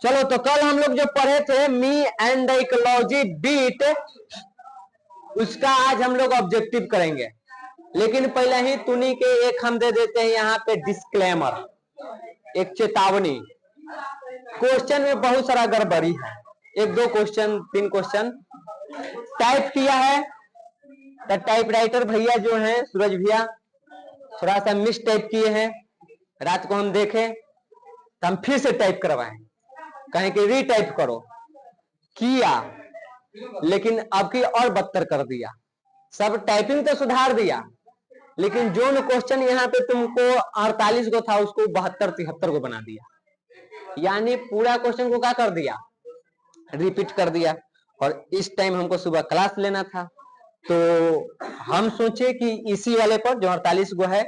चलो तो कल हम लोग जो पढ़े थे me and the ecology beat, उसका आज हम लोग ऑब्जेक्टिव करेंगे। लेकिन पहले ही तुनी के एक हम दे देते हैं यहाँ पे डिस्क्लेमर, एक चेतावनी। क्वेश्चन में बहुत सारा गड़बड़ी है, एक दो क्वेश्चन, तीन क्वेश्चन टाइप किया है। तो टाइपराइटर भैया जो है सूरज भैया थोड़ा सा मिस टाइप किए हैं। रात को हम देखें तो हम फिर से टाइप करवाएं, कहें कि रीटाइप करो, किया लेकिन अब की और बदतर कर दिया। सब टाइपिंग तो सुधार दिया, लेकिन जो क्वेश्चन यहाँ पे तुमको 48 को था उसको 72-73 को बना दिया। यानी पूरा क्वेश्चन को क्या कर दिया, रिपीट कर दिया। और इस टाइम हमको सुबह क्लास लेना था, तो हम सोचे कि इसी वाले पर जो 48 को है,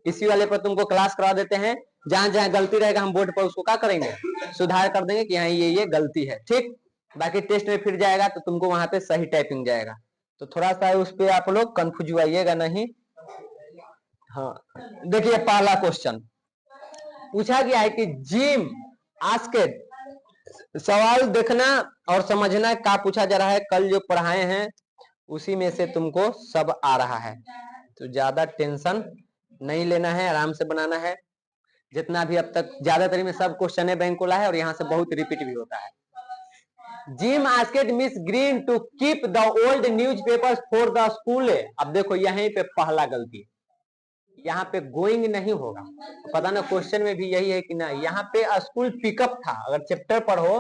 इसी वाले पर तुमको क्लास करा देते हैं। जहां जहां गलती रहेगा हम बोर्ड पर उसको क्या करेंगे, सुधार कर देंगे कि यहाँ ये गलती है, ठीक। बाकी टेस्ट में फिर जाएगा तो तुमको वहां पे सही टाइपिंग जाएगा। तो थोड़ा सा उस पे आप लोग कंफ्यूज हुआइएगा नहीं। हाँ देखिए, पहला क्वेश्चन पूछा गया है कि जिम आस्केड, सवाल देखना और समझना क्या पूछा जा रहा है। कल जो पढ़ाए हैं उसी में से तुमको सब आ रहा है, तो ज्यादा टेंशन नहीं लेना है, आराम से बनाना है। जितना भी अब तक ज्यादातर में सब क्वेश्चन है बैंकोला है और यहाँ से बहुत रिपीट भी होता है। Jim asked Miss Green to keep the old newspapers for the school. अब देखो यहीं पे पहला गलती, यहाँ पे गोइंग नहीं होगा। पता ना क्वेश्चन में भी यही है कि ना, यहाँ पे स्कूल पिकअप था। अगर चैप्टर पढ़ो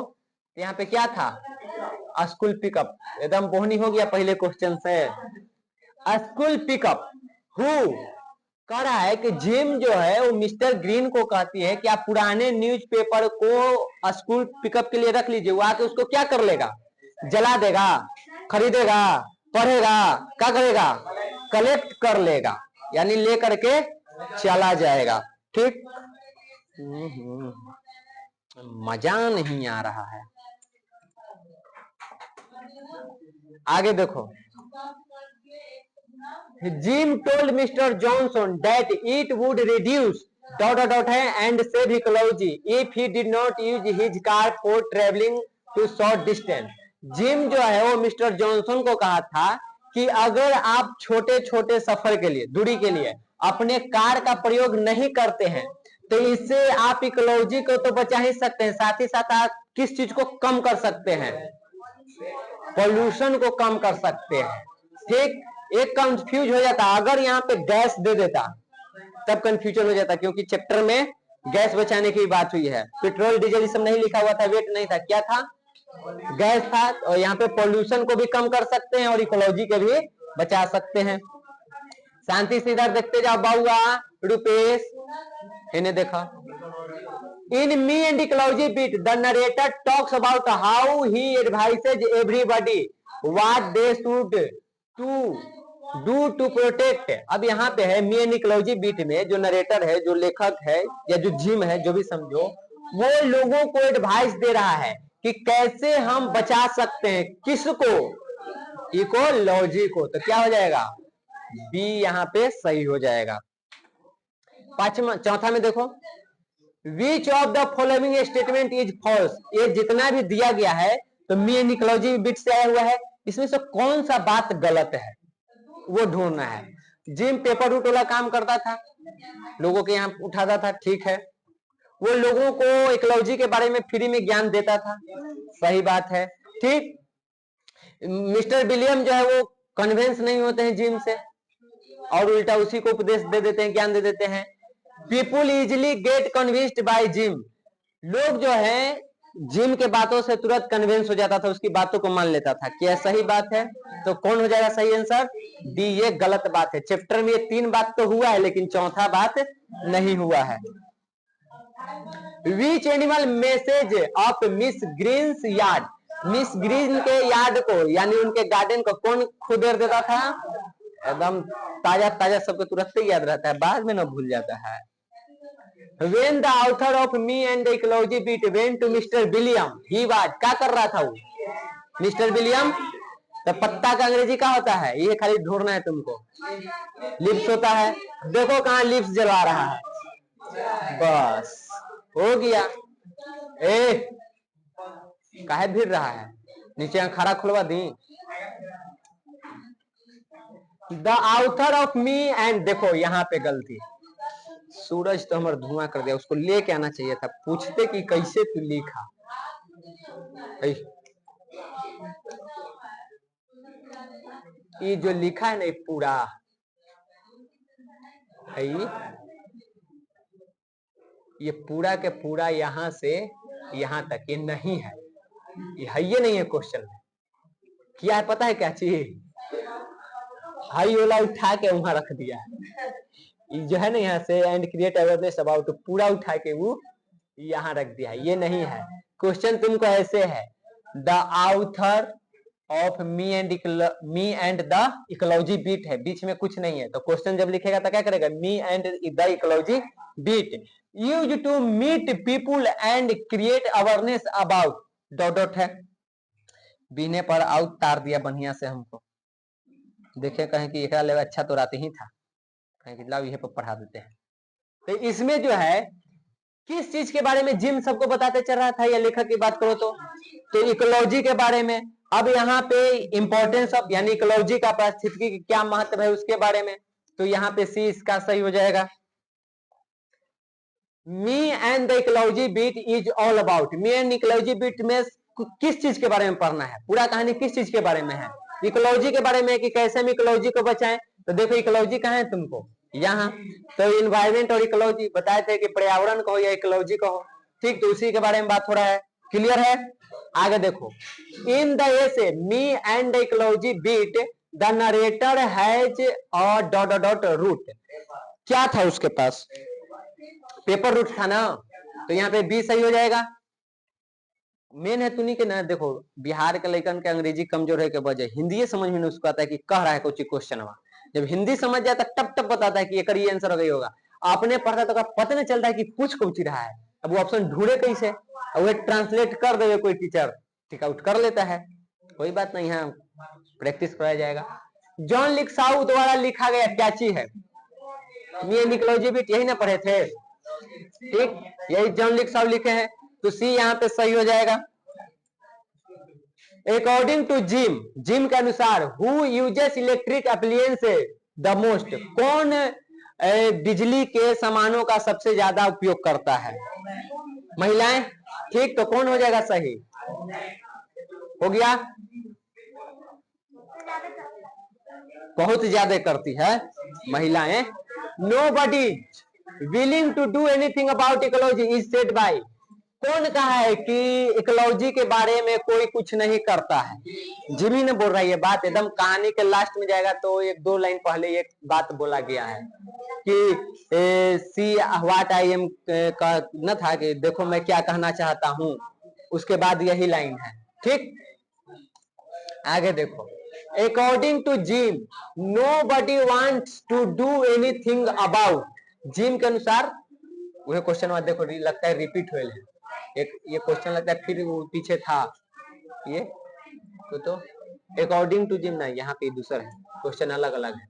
तो यहाँ पे क्या था, स्कूल पिकअप। एकदम बोहनी हो गया पहले क्वेश्चन से। स्कूल पिकअप हु कह रहा है कि जिम जो है वो मिस्टर ग्रीन को कहती है कि आप पुराने न्यूज़पेपर को स्कूल पिकअप के लिए रख लीजिए। वो आके उसको क्या कर लेगा, जला देगा, खरीदेगा, पढ़ेगा, क्या करेगा, कलेक्ट कर लेगा, यानी लेकर के चला जाएगा, ठीक। मजा नहीं आ रहा है। आगे देखो, Jim told mister Johnson that it would reduce dot है and save ecology if he did not use his car for travelling to short distance. Jim जो है वो मिस्टर जॉनसन को कहा था कि अगर आप छोटे छोटे सफर के लिए, दूरी के लिए अपने कार का प्रयोग नहीं करते हैं तो इससे आप इकोलॉजी को तो बचा ही सकते हैं, साथ ही साथ आप किस चीज को कम कर सकते हैं, पोल्यूशन को कम कर सकते हैं, ठीक। एक कंफ्यूज हो जाता, अगर यहाँ पे गैस दे देता तब कंफ्यूजन हो जाता, क्योंकि चैप्टर में गैस बचाने की बात हुई है। पेट्रोल डीजल ये सब नहीं लिखा हुआ था, वेट नहीं था, क्या था, गैस था। और यहाँ पे पोल्यूशन को भी कम कर सकते हैं और इकोलॉजी के भी बचा सकते हैं। शांति से इधर देखते जाओ बाउआ रुपेश, इन्हें देखा। In me and ecology beat the narrator talks about how he advises everybody what they should to do to protect. अब यहाँ पे है मी एंड इकोलॉजी बीट में जो नरेटर है, जो लेखक है या जो जिम है, जो भी समझो, वो लोगों को एडवाइस दे रहा है कि कैसे हम बचा सकते हैं, किसको, इकोलॉजी को। तो क्या हो जाएगा, बी यहाँ पे सही हो जाएगा। चौथा में देखो, which of the following statement is false. ये जितना भी दिया गया है तो मी एंड इकोलॉजी बीट से आया हुआ है, इसमें से कौन सा बात गलत है वो ढूंढना है। जिम पेपर रूट वाला काम करता था, लोगों के यहाँ उठाता था, ठीक है। वो लोगों को इकोलॉजी के बारे में फ्री में ज्ञान देता था, सही बात है, ठीक। मिस्टर विलियम जो है वो कन्विंस नहीं होते हैं जिम से और उल्टा उसी को उपदेश दे देते हैं, ज्ञान दे देते हैं। People easily get convinced by Jim. लोग जो है जिम के बातों से तुरंत कन्विंस हो जाता था, उसकी बातों को मान लेता था। क्या सही बात है? तो कौन हो जाएगा सही आंसर, डी। ये गलत बात है। चैप्टर में ये 3 बात तो हुआ है, लेकिन चौथा बात नहीं हुआ है। Which animal message of Miss Green's yard. Miss Green के यार्ड को यानी उनके गार्डन को कौन खुदेर देता था? एकदम ताजा ताजा सबको तुरंत ही याद रहता है, बाद में न भूल जाता है। When the author of Me and the Ecology Beat went to Mr. William, he was, क्या कर रहा था वो मिस्टर विलियम? तो पत्ता का अंग्रेजी क्या होता है, ये खाली ढूंढना है तुमको। लिप्स होता है, देखो कहाँ लिप्स जला रहा है, बस हो गया। काहे भीड़ रहा है, नीचे अखाड़ा खुलवा दी। The author of me and, देखो यहाँ पे गलती, सूरज तो हमारा धुआं कर दिया, उसको लेके आना चाहिए था, पूछते कि कैसे तू लिखा। ये जो लिखा है ना पूरा है, ये पूरा के पूरा यहाँ से यहाँ तक ये नहीं है, ये नहीं है क्वेश्चन में। क्या है पता है क्या चीज, हाई वाला उठा के वहां रख दिया है, ये जो है ना यहाँ से एंड क्रिएट अवेयरनेस अबाउट, पूरा उठा के वो यहाँ रख दिया है, ये नहीं है। क्वेश्चन तुमको ऐसे है, the author of me and the ecology beat है, बीच में कुछ नहीं है, तो क्वेश्चन जब लिखेगा तो क्या करेगा, me and the ecology beat use to meet people and create awareness about dot dot है, बीने पर आउट तार दिया बढ़िया से हमको, देखे कहें कि एक लेवल अच्छा तो रात ही था, कहें कि लाओ ये पर पढ़ा देते हैं। तो इसमें जो है किस चीज के बारे में जिम सबको बताते चल रहा था, या लेखक की बात करो तो इकोलॉजी के बारे में। अब यहाँ पे इंपॉर्टेंस ऑफ यानी इकोलॉजी का पारिस्थितिकी की क्या महत्व है उसके बारे में, तो यहाँ पे सी इसका सही हो जाएगा। Me and the ecology beat is all about, me and ecology beat में किस चीज के बारे में पढ़ना है, पूरा कहानी किस चीज के बारे में है, इकोलॉजी के बारे में कि कैसे हम इकोलॉजी को बचाएं। तो देखो इकोलॉजी कहाँ है तुमको, यहाँ, तो इन्वायरमेंट और इकोलॉजी बताए थे कि पर्यावरण को या इकोलॉजी को, ठीक, तो उसी के बारे में बात हो रहा है, क्लियर है। आगे देखो, in the essay me and the ecology beat the narrator has a dot dot route, क्या था उसके पास, पेपर रूट था ना, तो यहाँ पे बी सही हो जाएगा। मेन है तुनी के ना, देखो बिहार के लड़कन के अंग्रेजी कमजोर है के वजह हिंदी समझ में उसको आता है कि कह रहा है कुछ क्वेश्चन में, जब हिंदी समझ जाता है टप टप बताता है कि ये आंसर हो गई होगा, आपने पढ़ा तो पता नहीं चलता है कि पूछ कुछ रहा है, अब वो ऑप्शन ढूंढे कैसे, वो ट्रांसलेट कर दे कोई टीचर, टिक आउट कर लेता है, कोई बात नहीं है, प्रैक्टिस कराया जाएगा। जॉन लिक्साउ द्वारा लिखा गया क्या चीज है, मी एंड इकोलॉजी बीट यही ना पढ़े थे, ठीक, यही जॉन लिक्साउ लिखे हैं, तो सी यहाँ पे सही हो जाएगा। अकॉर्डिंग टू जिम, जिम के अनुसार who uses electric appliances the most, कौन बिजली के सामानों का सबसे ज्यादा उपयोग करता है, महिलाएं, ठीक, तो कौन हो जाएगा सही, हो गया, बहुत ज्यादा करती है महिलाएं। Nobody willing to do anything about ecology is said by, कौन कहा है कि इकोलॉजी के बारे में कोई कुछ नहीं करता है, जिमी ने बोल रहा है ये बात, एकदम कहानी के लास्ट में जाएगा तो एक दो लाइन पहले एक बात बोला गया है कि सी व्हाट आई एम का न था कि देखो मैं क्या कहना चाहता हूं, उसके बाद यही लाइन है, ठीक। आगे देखो, according to Jim nobody wants to do anything about, Jim के अनुसार, वह क्वेश्चन में देखो लगता है रिपीट हुए है, एक ये क्वेश्चन लगता है फिर वो पीछे था ये, तो अकॉर्डिंग टू जिम ना, यहाँ पे दूसरा है, क्वेश्चन अलग अलग है,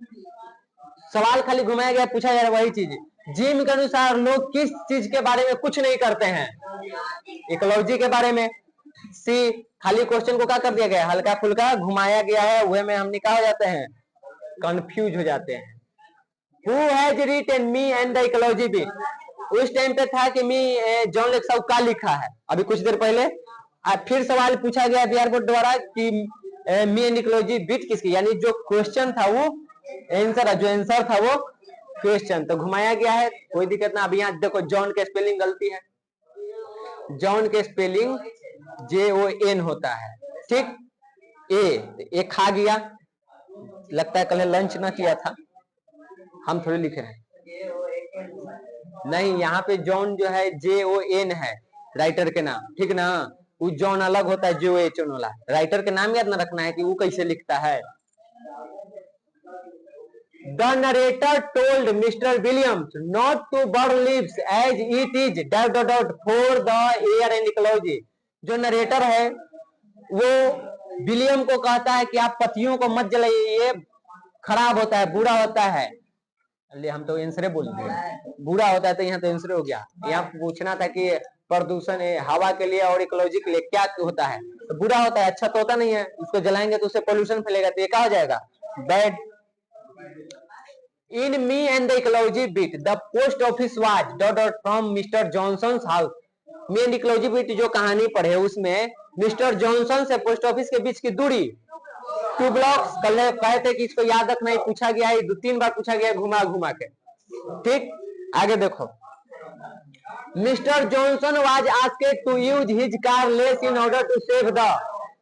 सवाल खाली घुमाया गया, पूछा जा रहा वही चीज, जिम के अनुसार लोग किस चीज के बारे में कुछ नहीं करते हैं, इकोलॉजी के बारे में। सी, खाली क्वेश्चन को क्या कर दिया गया, हल्का फुल्का घुमाया गया है, वह में हम क्या हो जाते हैं, कंफ्यूज हो जाते हैं। Who has written me and the ecology beat, उस टाइम पे था कि मी जॉन लिक्साउ का लिखा है, अभी कुछ देर पहले फिर सवाल पूछा गया बिहार बोर्ड द्वारा कि मी एंड इकोलॉजी बीट किसकी, यानी जो क्वेश्चन था वो आंसर, जो आंसर था वो क्वेश्चन, तो घुमाया गया है, कोई दिक्कत ना। अभी यहाँ देखो जॉन के स्पेलिंग गलती है, जॉन के स्पेलिंग JON होता है, ठीक, ए खा गया, लगता है कल लंच ना किया था, हम थोड़ी लिखे हैं, नहीं यहाँ पे जॉन जो है JON है राइटर के नाम, ठीक ना, वो जॉन अलग होता है JOHN वाला, राइटर के नाम याद ना रखना है कि वो कैसे लिखता है। The narrator told Mr. Williams not to burn leaves as it is ... for the air and ecology, जो नरेटर है वो विलियम को कहता है कि आप पत्तियों को मत जलाइए, ये खराब होता है, बुरा होता है, हम तो आंसर बोल दिए, बुरा होता है, तो यहाँ तो आंसर हो गया, यहाँ पूछना था कि प्रदूषण है हवा के लिए और इकोलॉजी के लिए क्या होता है, तो बुरा होता है, अच्छा तो होता नहीं है। उसको जलाएंगे तो उससे पोल्यूशन फैलेगा, तो ये क्या हो जाएगा, bad. In me and the ecology bit the post office was dot dot from mister Johnson house. Me and ecology bit जो कहानी पढ़े उसमें मिस्टर जॉनसन से पोस्ट ऑफिस के बीच की दूरी 2 ब्लॉक्स। कल कहे थे कि इसको याद रखना ही, पूछा गया है 2-3 बार पूछा गया है घुमा घुमा के। ठीक, आगे देखो। Mr Johnson was asked to use his car less in order to save the.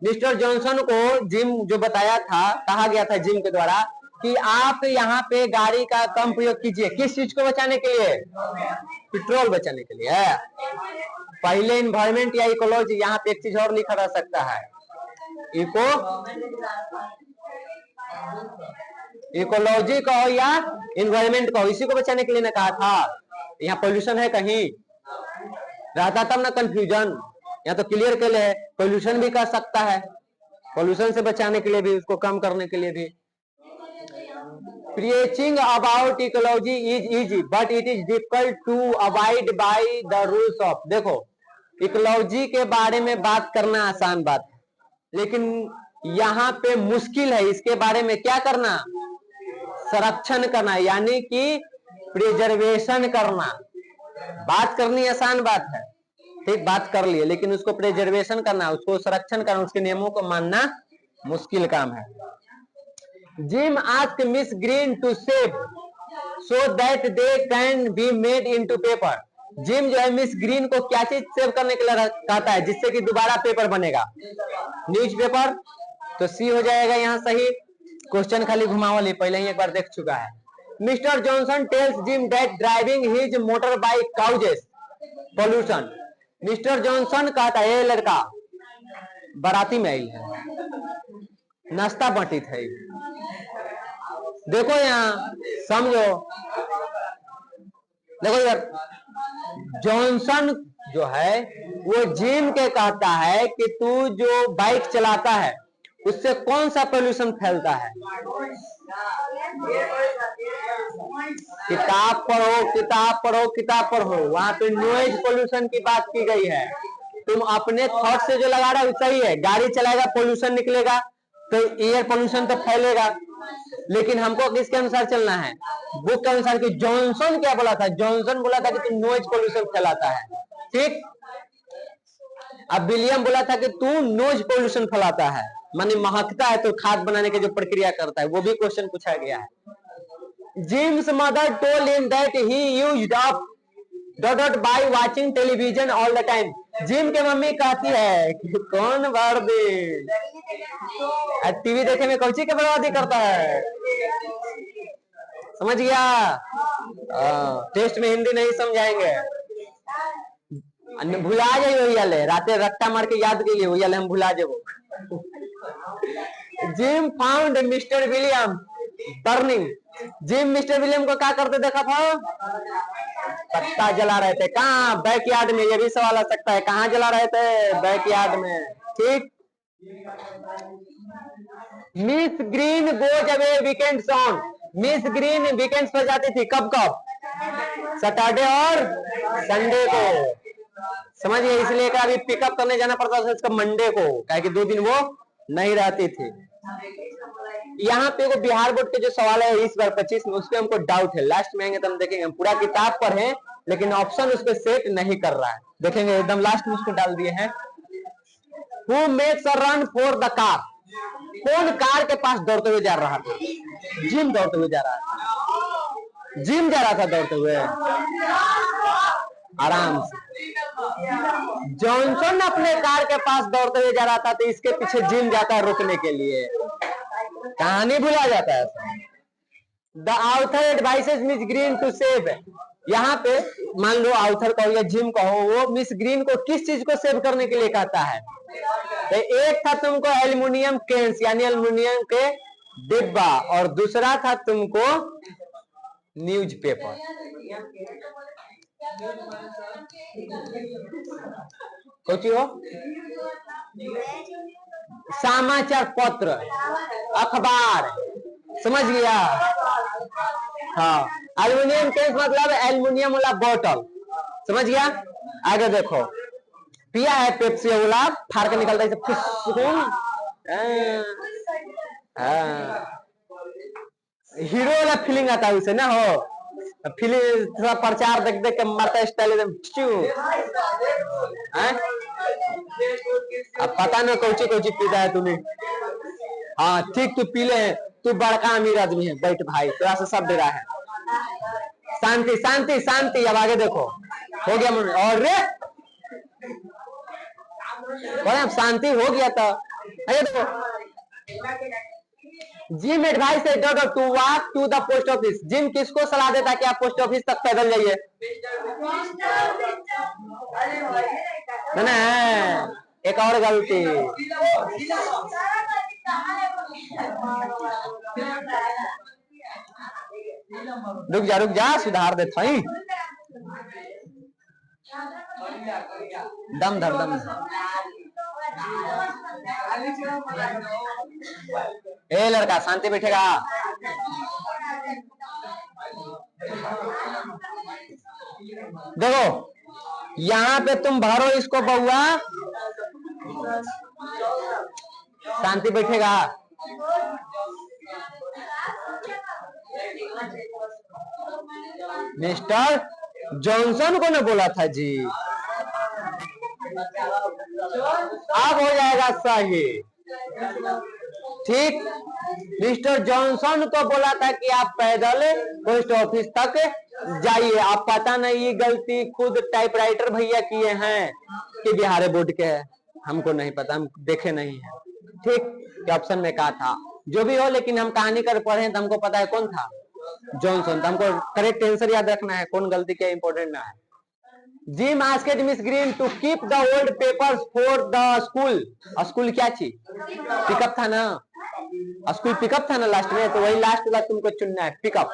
Mr Johnson को जिम जो बताया था, कहा गया था जिम के द्वारा कि आप यहाँ पे गाड़ी का कम प्रयोग कीजिए, किस चीज को बचाने के लिए, पेट्रोल बचाने के लिए। पहले इन्वायरमेंट या इकोलॉजी, यहाँ पे एक चीज और लिखा रह सकता है, इकोलॉजी कहो या इन्वायरमेंट कहो, इसी को बचाने के लिए ना कहा था। यहाँ पोल्यूशन है कहीं रहता तब ना कंफ्यूजन, यहाँ तो क्लियर के लिए पोल्यूशन भी कर सकता है, पोल्यूशन से बचाने के लिए भी, उसको कम करने के लिए भी। Preaching about ecology is easy, but it is difficult to abide by the rules of। देखो, इकोलॉजी के बारे में बात करना आसान बात है, लेकिन यहाँ पे मुश्किल है इसके बारे में क्या करना, संरक्षण करना, यानी कि प्रिजर्वेशन करना। बात करनी आसान बात है, ठीक, बात कर लिए, लेकिन उसको प्रिजर्वेशन करना, उसको संरक्षण करना, उसके नियमों को मानना मुश्किल काम है। Jim ask Miss Green to save so that they can be made into paper. Jim जो है मिस ग्रीन को क्या चीज सेव करने के लिए कहता है, जिससे कि दोबारा पेपर बनेगा, न्यूज़पेपर। तो सी हो जाएगा यहाँ सही। क्वेश्चन खाली घुमावली पहले ही एक बार देख चुका है। Mister Johnson tells Jim that driving his motor bike causes pollution. Mister Johnson कहता है, ये लड़का बाराती में आई है, नाश्ता बांटी थी, देखो यहाँ समझो, देखो यार, जॉनसन जो है वो जिम के कहता है कि तू जो बाइक चलाता है उससे कौन सा पोल्यूशन फैलता है। किताब पढ़ो, किताब पढ़ो, किताब पढ़ो, वहां पे नॉइज पोल्यूशन की बात की गई है। तुम अपने थॉट से जो लगा रहा है सही है, गाड़ी चलाएगा पोल्यूशन निकलेगा, तो एयर पोल्यूशन तो फैलेगा, लेकिन हमको किसके अनुसार चलना है, बुक के अनुसार। कि जॉनसन क्या बोला था, जॉनसन बोला था कि तू नॉइज पोल्यूशन फैलाता है, ठीक। अब विलियम बोला था कि तू नॉइज पोल्यूशन फैलाता है, माने महकता है, तो खाद बनाने की जो प्रक्रिया करता है, वो भी क्वेश्चन पूछा गया है। Jim's mother told him that he used up dot dot by watching television all the time. Jim के मम्मी कहती है कि कौन भर दे टीवी देखे में कौची के बर्बादी करता है, समझ गया। टेस्ट में हिंदी नहीं समझाएंगे, भुला जाइए, रातें रट्टा मार के याद के लिए वही हम भुला जाओ। Gym found mister William burning. Gym mister William को क्या करते देखा था, पत्ता जला रहे थे। कहाँ, बैकयार्ड में। ये भी सवाल आ सकता है, कहाँ जला रहे थे, बैकयार्ड में, ठीक। Miss green goes away weekends on. Miss green weekends पर जाती थी, कब कब, सैटरडे और संडे को, समझिए। इसलिए अभी पिकअप करने जाना पड़ता था इसका मंडे को, क्या कि 2 दिन वो नहीं रहती थी। यहाँ पे वो बिहार बोर्ड के जो सवाल है इस बार 25 में, उसपे हमको डाउट है, लास्ट में आएंगे तो हम देखेंगे। हम पूरा किताब पढ़े लेकिन ऑप्शन उस पे सेट नहीं कर रहा है, देखेंगे एकदम लास्ट में उसको डाल दिए हैं। Who makes a run for the car? कौन कार के पास दौड़ते हुए जा रहा था, जिम दौड़ते हुए जा रहा था, जिम जा रहा था दौड़ते हुए आराम से। जॉनसन अपने कार के पास दौड़ते हुए जा रहा था, तो इसके पीछे जिम जाता है रोकने के लिए, कहानी भुला जाता है। The author advises Miss Green to save. यहाँ पे मान लो आउथर कहो या जिम कहो, वो मिस ग्रीन को किस चीज को सेव करने के लिए कहता है। तो एक था तुमको एल्युमिनियम केन्स यानी एल्युमिनियम के डिब्बा, और दूसरा था तुमको न्यूज़पेपर। कुछ हो, समाचार पत्र, अखबार, समझ गया। हाँ, एल्युमिनियम केस मतलब एल्युमिनियम वाला बोतल, समझ गया। आगे देखो, पिया है पेप्सी वाला, फाड़ के निकलता है सुकून। हीरो वाला फीलिंग आता है उसे ना, हो फीलिंग थोड़ा प्रचार देख देख के मारता स्टाइल एकदम। अब पता ना कौची कौची पीता है तूने। हाँ ठीक, तू पी ले, तू बड़का अमीर आदमी है, बैठ भाई, थोड़ा सा सब दे रहा है। शांति शांति शांति। अब आगे देखो, हो गया मन, और रे अब शांति हो गया था। अरे देखो, Jim advise a doctor to walk to the post office. Jim किसको सलाह देता है कि आप पोस्ट ऑफिस तक पैदल जाइए? ना, एक और गलती, रुक जा सुधार देता ही। दम धर दम। ए लड़का शांति बैठेगा। देखो यहाँ पे तुम भरो इसको बउआ, शांति बैठेगा। मिस्टर जॉनसन को ने बोला था जी। अब हो जाएगा सही, ठीक। मिस्टर जॉनसन को बोला था कि आप पैदल पोस्ट ऑफिस तक जाइए। आप पता नहीं ये गलती खुद टाइपराइटर भैया किए हैं कि बिहार बोर्ड के है, हमको नहीं पता, हम देखे नहीं है, ठीक। ऑप्शन में कहा था, जो भी हो, लेकिन हम कहानी कर पढ़े तो हमको पता है कौन था, जॉनसन। तो हमको करेक्ट आंसर याद रखना है, कौन गलती क्या इंपॉर्टेंट ना है। Jim asked Miss Green to keep the old papers for the school. School क्या थी? पिकअप था ना, स्कूल पिकअप था ना लास्ट में, तो वही लास्ट वाला तुमको चुनना है, पिकअप।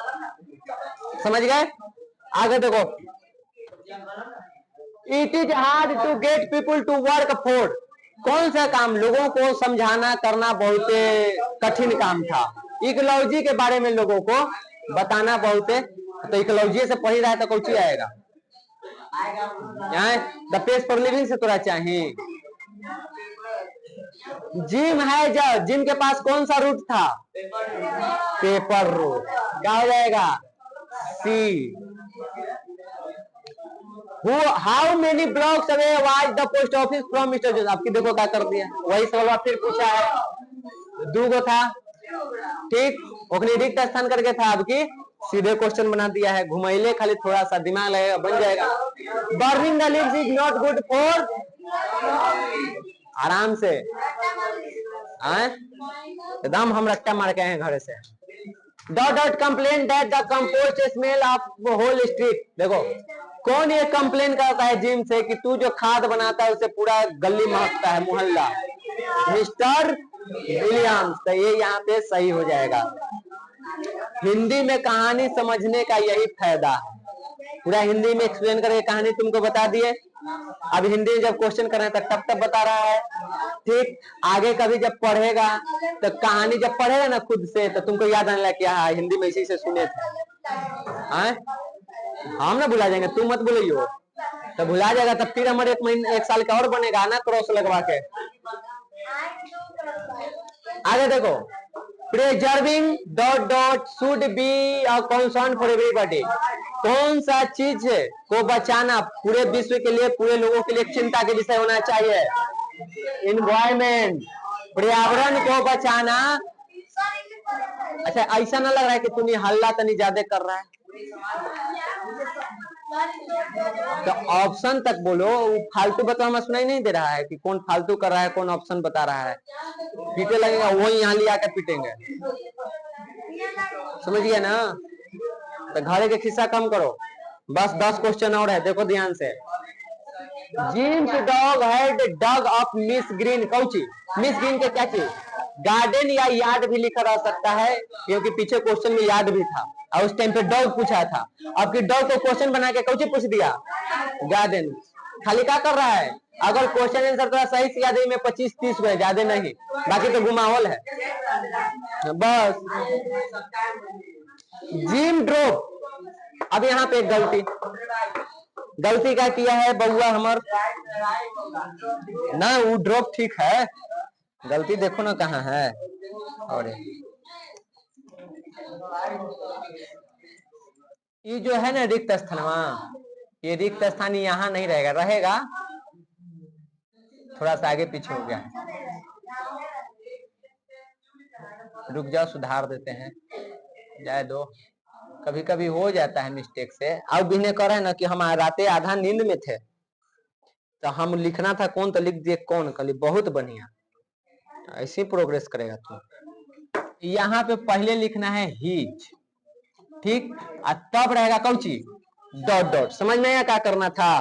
समझ गए? आगे देखो, it is hard to get people to work for. कौन सा काम लोगों को समझाना करना बहुत कठिन काम था? इकोलॉजी के बारे में लोगों को बताना बहुत, तो इकोलॉजी से पढ़ रहा है तो कौची आएगा? द पेज फॉर लिविंग से थोड़ा चाहिए। जिम है, जब जिम के पास कौन सा रूट था? Paper route. क्या हो जाएगा? See. How many blocks away was the post office from mister Joseph. आपकी देखो क्या कर दिया, वही सवाल फिर पूछा है, 2 गो था, ठीक। ओखनी रिक्त स्थान करके था, आपकी सीधे क्वेश्चन बना दिया है, घुमाइले खाली थोड़ा सा दिमाग लगेगा, बन जाएगा। Burning the leaves is not good for. आराम से, एकदम हम रट्टा मार के हैं घर से। Dot complain that the compost smell of whole street. देखो कौन ये कंप्लेन करता है जिम से कि तू जो खाद बनाता है उसे पूरा गली महकता है, मोहल्ला? Mister Williams. तो ये यहाँ पे सही हो जाएगा। हिंदी में कहानी समझने का यही फायदा है, पूरा हिंदी में एक्सप्लेन करके कहानी तुमको बता दिए। अब हिंदी में जब क्वेश्चन कर रहे हैं तो तब बता रहा है, ठीक। आगे कभी जब पढ़ेगा तो कहानी जब पढ़ेगा ना खुद से, तो तुमको याद आने लगा कि हाँ हिंदी में इसी से सुने थे। हम ना भुला जाएंगे, तुम मत भूलियो, तो भुला जाएगा तब फिर हमारे 1 साल का और बनेगा ना क्रॉस लगवा के। आगे देखो, preserving dot dot should be a concern for everybody. कौन सा चीज को बचाना पूरे विश्व के लिए, पूरे लोगों के लिए चिंता के विषय होना चाहिए? एनवायरमेंट, पर्यावरण को बचाना। अच्छा, ऐसा ना लग रहा है कि तूने हल्ला तनी ज्यादा कर रहा है, तो ऑप्शन तक बोलो। फालतू बताना सुनाई नहीं दे रहा है कि कौन फालतू कर रहा है, कौन ऑप्शन बता रहा है। पीटे लगेगा, वही यहाँ ले आकर पीटेंगे, समझिए ना। तो घरे के खिस्सा कम करो, बस 10 क्वेश्चन और है, देखो ध्यान से। James dog had dug up Miss Green. कौची? मिस ग्रीन के क्या चीज? गार्डन या यार्ड भी लिखा रह सकता है, क्योंकि पीछे क्वेश्चन में यार्ड भी था और उस टाइम पे डॉग पूछा था। अब की डॉग को क्वेश्चन बना के कौची पूछ दिया? गार्डन। खाली क्या कर रहा है? अगर क्वेश्चन आंसर थोड़ा सही से याद है में 25-30 को है, ज्यादा नहीं, बाकी तो घुमावल है बस। Gym drop. अब यहाँ पे एक गलती, गलती क्या किया है बउआ हमर ना, वो ड्रॉप ठीक है, गलती देखो ना कहाँ है। और ये जो है ना रिक्त स्थान, ये रिक्त स्थान यहाँ नहीं रहेगा, रहेगा थोड़ा सा आगे पीछे हो गया, रुक जाओ सुधार देते हैं, जाए दो, कभी कभी हो जाता है मिस्टेक से। अब भी ने कह ना कि हम रातें आधा नींद में थे, तो हम लिखना था कौन तो लिख दिए कौन, कल बहुत बढ़िया, ऐसे प्रोग्रेस करेगा तू। यहाँ पे पहले लिखना है हीज, ठीक, और तब रहेगा कौची डॉट डॉट, समझ में आया क्या करना था,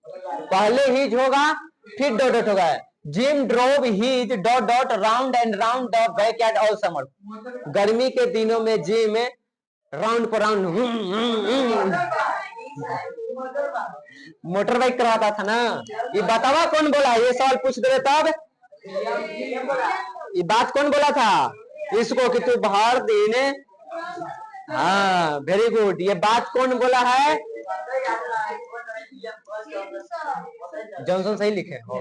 पहले हीज होगा फिर डॉट डॉट होगा। Jim drove his dot dot round and round the backyard all summer, गर्मी के दिनों में जिम राउंड पर राउंड मोटर बाइक कराता था ना। ये बतावा कौन बोला, ये सवाल पूछ दे तब, ये बात कौन बोला था इसको कि तू बाहर देने, हाँ वेरी गुड, ये बात कौन बोला है, जॉनसन सही लिखे हो,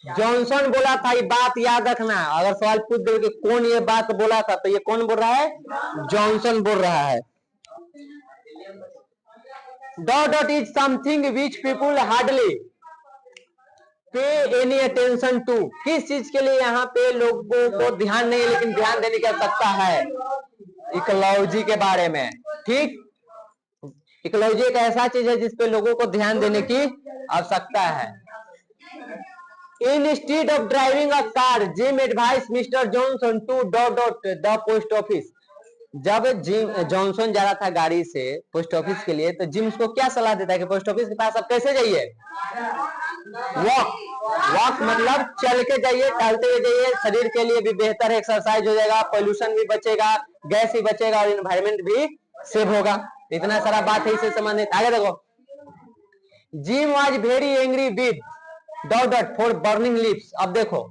जॉनसन बोला था, ये बात याद रखना। अगर सवाल पूछ दे कि कौन ये बात बोला था, तो ये कौन बोल रहा है, जॉनसन बोल रहा है। Dot dot is something which people hardly पे एनी अटेंशन टू, किस चीज के लिए यहाँ पे लोगों को ध्यान नहीं है लेकिन ध्यान देने की आवश्यकता है, इकोलॉजी के बारे में, ठीक। इकोलॉजी एक ऐसा चीज है जिसपे लोगों को ध्यान देने की आवश्यकता है। Instead of driving a car, Jim advised Mr. Johnson to dot dot the post office. जब जिम जॉनसन जा रहा था गाड़ी से पोस्ट ऑफिस के लिए, तो जिम उसको क्या सलाह देता है कि पोस्ट ऑफिस के पास आप कैसे जाइए, वॉक, वॉक मतलब चल के जाइए, टहलते हुए जाइए, शरीर के लिए भी बेहतर एक्सरसाइज हो जाएगा, पोल्यूशन भी बचेगा, गैस भी बचेगा और एनवायरमेंट भी सेव होगा। इतना सारा बात है इससे संबंधित। आगे देखो, gym was very angry with dot dot for burning lips. अब देखो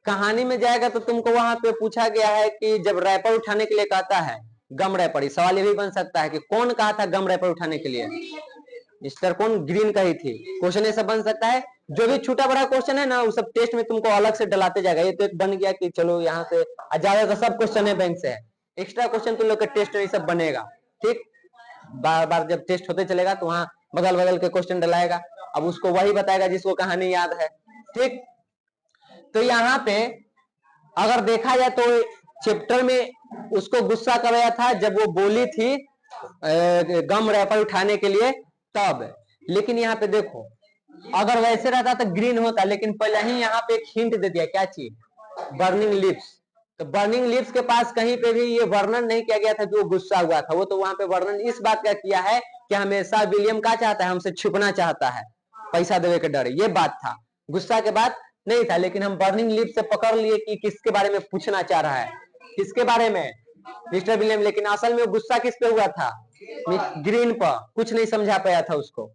कहानी में जाएगा तो तुमको वहां पे पूछा गया है कि जब रैपर उठाने के लिए कहता है गम रैपर, सवाल ये भी बन सकता है कि कौन कहा था गम रैपर उठाने के लिए, मिस्टर कौन, ग्रीन कही थी, क्वेश्चन ऐसा बन सकता है। जो भी छोटा बड़ा क्वेश्चन है ना वो सब टेस्ट में तुमको अलग से डलाते जाएगा। ये तो एक बन गया कि चलो यहाँ से ज्यादा तो सब क्वेश्चन है बैंक से है, एक्स्ट्रा क्वेश्चन तुम लोग के टेस्ट में सब बनेगा, ठीक। बार बार जब टेस्ट होते चलेगा तो वहां बदल बदल के क्वेश्चन डलाएगा, अब उसको वही बताएगा जिसको कहानी याद है, ठीक। तो यहाँ पे अगर देखा जाए तो चैप्टर में उसको गुस्सा कराया था जब वो बोली थी गम रैपर उठाने के लिए तब, लेकिन यहाँ पे देखो अगर वैसे रहता तो ग्रीन होता, लेकिन पहले ही यहाँ पे एक हिंट दे दिया, क्या चीज, बर्निंग लिप्स। तो बर्निंग लिप्स के पास कहीं पे भी ये वर्णन नहीं किया गया था कि वो गुस्सा हुआ था, वो तो वहां पे वर्णन इस बात का किया है कि हमेशा विलियम क्या चाहता है, हमसे छुपना चाहता है, पैसा देने के डर, ये बात था, गुस्सा के बाद नहीं था। लेकिन हम बर्निंग लिप्स से पकड़ लिए कि किसके बारे में पूछना चाह रहा है, किसके बारे में, मिस्टर विलियम, लेकिन असल में गुस्सा किस पे हुआ था, ग्रीन पर, कुछ नहीं समझा पाया था उसको,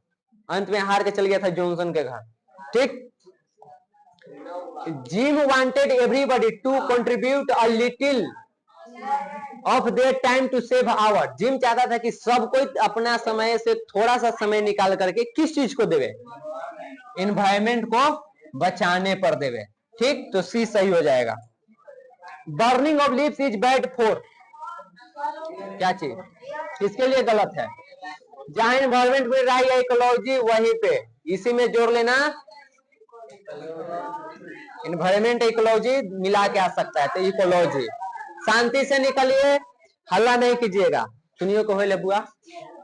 अंत में हार के चल गया था जॉनसन के घर, ठीक। Jim wanted everybody to contribute a little of their time to save our. Jim चाहता था कि सब कोई अपना समय से थोड़ा सा समय निकाल करके किस चीज को देवे, एनवायरमेंट को बचाने पर देवे, ठीक। तो सी सही हो जाएगा। Burning of leaves is bad for, क्या चीज, किसके लिए गलत है, जहां एनवायरमेंट मिल रहा है इकोलॉजी वहीं पे इसी में जोड़ लेना, एनवायरमेंट इकोलॉजी मिला के आ सकता है, तो इकोलॉजी। शांति से निकलिए, हल्ला नहीं कीजिएगा, सुनियो को ले बुआ।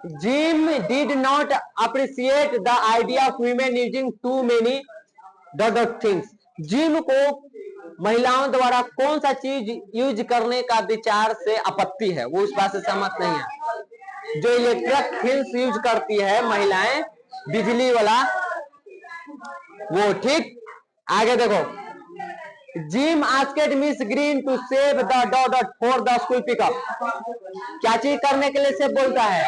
Jim did not appreciate the idea of women using too many dot things. Jim को महिलाओं द्वारा कौन सा चीज यूज करने का विचार से आपत्ति है, वो उस बात से सहमत नहीं है। जो इलेक्ट्रिक थिंग्स यूज करती है महिलाएं, बिजली वाला वो, ठीक। आगे देखो, Jim asked Miss Green to save the dot dot for the school pickup. क्या चीज करने के लिए से बोलता है,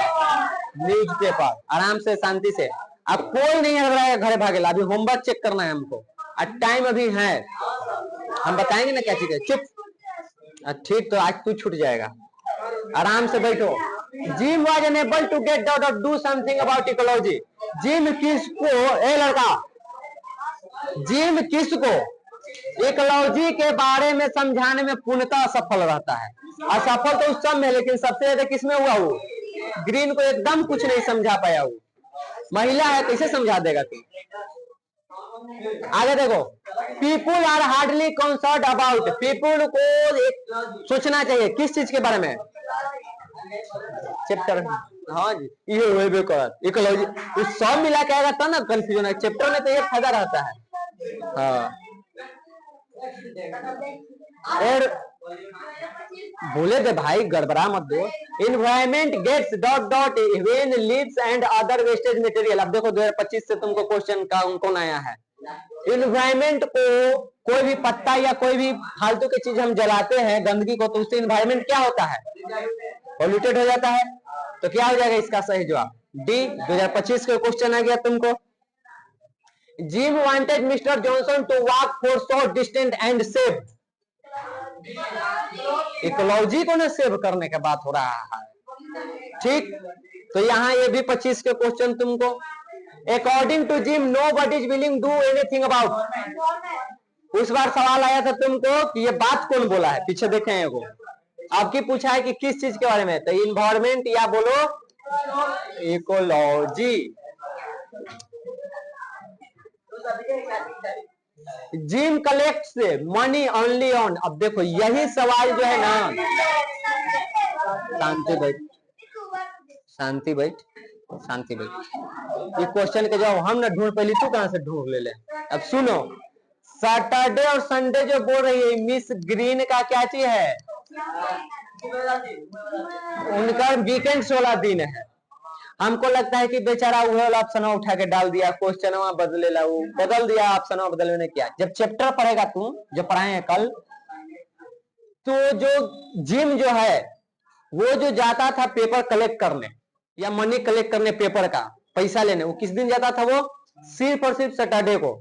न्यूज़पेपर, आराम से शांति से, अब कोई नहीं लग रहा है घर भागेला, अभी होमवर्क चेक करना है हमको, और टाइम अभी है, हम बताएंगे ना क्या चीज है, चुप, ठीक। तो आज तू छूट जाएगा, आराम से बैठो। Jim was unable to get dot do something about ecology. Jim किसको, ए लड़का, जिम किसको इकोलॉजी के बारे में समझाने में पूर्णतः असफल रहता है। असफल तो उस सब में, लेकिन सबसे ज्यादा किसमें हुआ वो? ग्रीन को एकदम कुछ नहीं समझा पाया वो। महिला है, कैसे समझा देगा तू? आगे देखो, people are hardly concern about. People को सोचना चाहिए किस चीज के बारे में? चैप्टर, हाँ जी, ये वेबे करत इकोलॉजी उस सब मिला के आएगा तब ना कंफ्यूजन है। चैप्टर में तो ये फायदा रहता है। हाँ, और बोले दे भाई, गड़बड़ा मत दो। Environment gets dot dot when leaves and other wastage material. अब देखो 2025 से तुमको क्वेश्चन का कौन आया है। इन्वायरमेंट को, कोई भी पत्ता या कोई भी फालतू की चीज हम जलाते हैं गंदगी को, तो उससे इन्वायरमेंट क्या होता है? पॉल्यूटेड हो जाता है। तो क्या हो जाएगा इसका सही जवाब? डी। 2025 का क्वेश्चन आ गया तुमको। Jim wanted mister Johnson to walk for short distance and save. Ecology को ना सेव करने का बात हो रहा है, ठीक। तो यहाँ ये भी 25 के क्वेश्चन तुमको। According to Jim nobody is willing do anything about. उस बार सवाल आया था तुमको कि ये बात कौन बोला है, पीछे देखे हैं वो। आपकी पूछा है कि किस चीज के बारे में, तो इन्वायरमेंट या बोलो ecology. Gym collects money only on. अब देखो यही सवाल जो है ना, शांति बैठ, शांति बैठ, शांति बैठ। ये क्वेश्चन के जवाब हम ना ढूंढ, पहले तू कहां से ढूंढ ले ले। अब सुनो, सैटरडे और संडे जो बोल रही है मिस ग्रीन का क्या चीज है? उनका वीकेंड वाला दिन है। हमको लगता है कि बेचारा वो वाला ऑप्शन उठा के डाल दिया, क्वेश्चन बदले ला, वो बदल दिया, ऑप्शन बदलने ने किया। जब चैप्टर पढ़ेगा तू, जो पढ़ाए हैं कल, तो जो जिम जो है वो जो जाता था पेपर कलेक्ट करने या मनी कलेक्ट करने, पेपर का पैसा लेने, वो किस दिन जाता था? वो सिर्फ और सिर्फ सैटरडे को।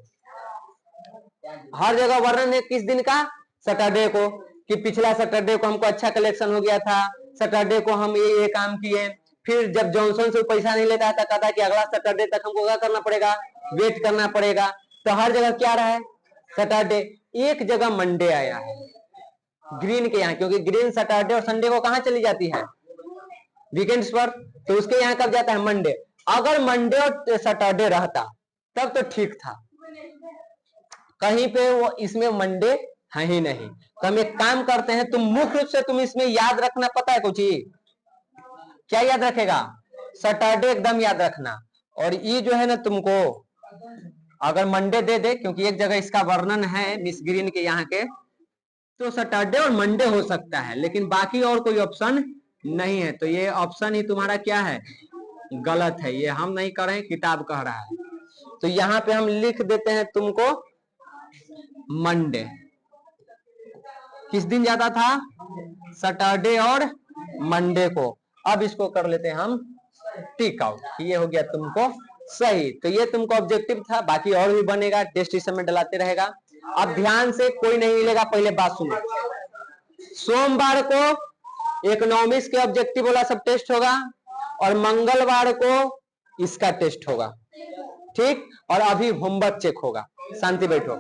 हर जगह वर्णन है किस दिन का? सैटरडे को, कि पिछला सैटरडे को हमको अच्छा कलेक्शन हो गया था, सैटरडे को हम ये काम किए। फिर जब जॉनसन से पैसा नहीं लेता था, कहता कि अगला सैटरडे तक हमको क्या करना पड़ेगा? वेट करना पड़ेगा। तो हर जगह क्या रहा है? सैटरडे। एक जगह मंडे आया है ग्रीन के यहाँ, क्योंकि ग्रीन सैटरडे और संडे को कहाँ चली जाती है? वीकेंड्स पर। तो उसके यहाँ कब जाता है? मंडे। अगर मंडे और सैटरडे रहता तब तो ठीक था, कहीं पे वो इसमें मंडे है ही नहीं। तो हम एक काम करते हैं, तुम मुख्य रूप से तुम इसमें याद रखना, पता है कुछ ही क्या याद रखेगा? सैटरडे एकदम याद रखना। और ये जो है ना तुमको अगर मंडे दे दे, क्योंकि एक जगह इसका वर्णन है मिस ग्रीन के यहाँ के, तो सैटरडे और मंडे हो सकता है, लेकिन बाकी और कोई ऑप्शन नहीं है। तो ये ऑप्शन ही तुम्हारा क्या है? गलत है। ये हम नहीं कर रहे हैं, किताब कह रहा है। तो यहाँ पे हम लिख देते हैं तुमको मंडे। किस दिन जाता था? सैटरडे और मंडे को। अब इसको कर लेते हैं हम टिक आउट, ये हो गया तुमको सही। तो ये तुमको ऑब्जेक्टिव था, बाकी और भी बनेगा, टेस्ट इस समय डलाते रहेगा। अब ध्यान से, कोई नहीं मिलेगा, पहले बात सुनो। सोमवार को इकोनॉमिक्स के ऑब्जेक्टिव वाला सब टेस्ट होगा, और मंगलवार को इसका टेस्ट होगा, ठीक। और अभी होमवर्क चेक होगा। शांति बैठो।